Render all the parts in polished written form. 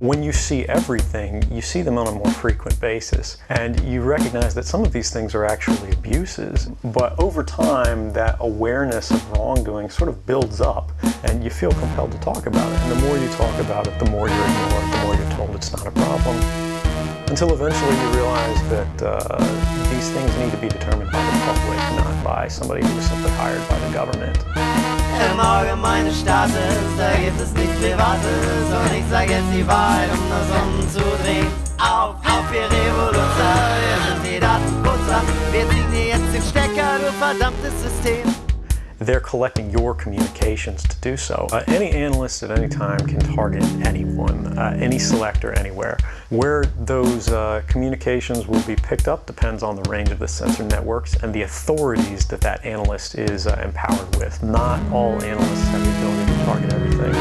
When you see everything, you see them on a more frequent basis, and you recognize that some of these things are actually abuses. But over time, that awareness of wrongdoing sort of builds up, and you feel compelled to talk about it. And the more you talk about it, the more you're ignored, the more you're told it's not a problem. Until eventually you realize that these things need to be determined by the public, not by somebody who was simply hired by the government. Im Auge meines Staates, da gibt es nichts Privates. Und ich sag jetzt die Wahrheit, das umzudreh'n. Auf, ihr Revoluzzer, wir sind die Datenpuzzer. Wir ziehen dir jetzt den Stecker, du verdammtes System. They're collecting your communications to do so. Any analyst at any time can target anyone, any selector anywhere. Where those communications will be picked up depends on the range of the sensor networks and the authorities that that analyst is empowered with. Not all analysts have the ability to target everything.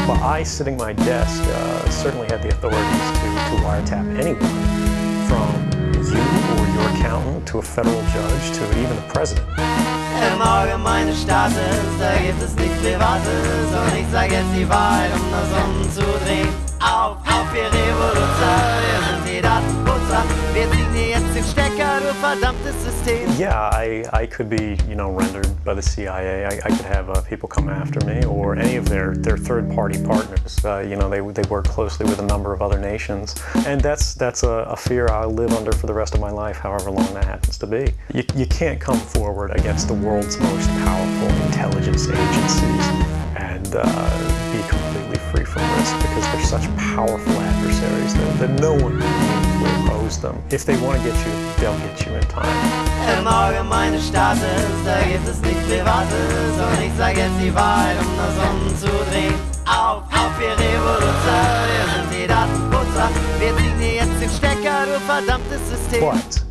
But I, sitting at my desk, certainly have the authorities to wiretap anyone, from you or your accountant to a federal judge to even the president. Im Auge meines Staates, da gibt es nichts Privates. Und ich sag jetzt die Wahrheit, das umzudreh'n. Auf, ihr Revoluzzer, wir sind die Datenpuzzer. Wir ziehen dir jetzt den Stecker, du verdammtes System. Yeah, I could be, rendered by the CIA. I could have people come after me, or any of their third-party partners. They work closely with a number of other nations, and that's a fear I'll live under for the rest of my life, however long that happens to be. You can't come forward against the world's most powerful intelligence agencies and be completely free from risk, because they're such powerful adversaries that no one can meaningfully oppose them. If they want to get you, they'll get you in time. Im Auge meines Staates, da gibt es nichts Privates. Und ich sag jetzt die Wahrheit, das umzudreh'n. Auf, ihr Revoluzzer, wir sind die Datenpuzzer. Wir ziehen dir jetzt den Stecker, du verdammtes System. But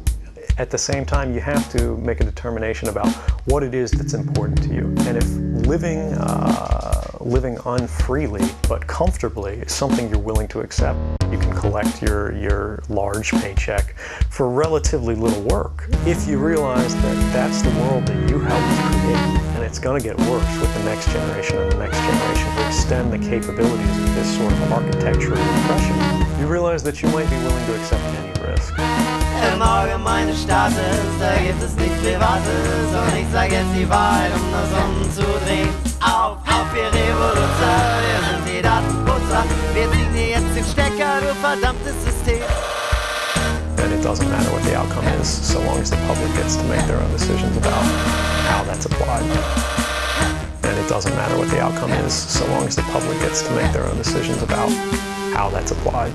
at the same time, you have to make a determination about what it is that's important to you. And if living unfreely but comfortably is something you're willing to accept, you can collect your large paycheck for relatively little work. If you realize that that's the world that you helped create, and it's going to get worse with the next generation and the next generation to extend the capabilities of this sort of architecture of oppression, you realize that you might be willing to accept any risk. Im Auge meines Staates, da gibt es nichts Privates. Und ich sag jetzt die Wahrheit, das umzudreh'n. Auf, ihr Revoluzzer, wir sind die Datenpuzzer. Wir ziehen dir jetzt den Stecker, du verdammtes System. And it doesn't matter what the outcome is, so long as the public gets to make their own decisions about how that's applied. And it doesn't matter what the outcome is, so long as the public gets to make their own decisions about how that's applied.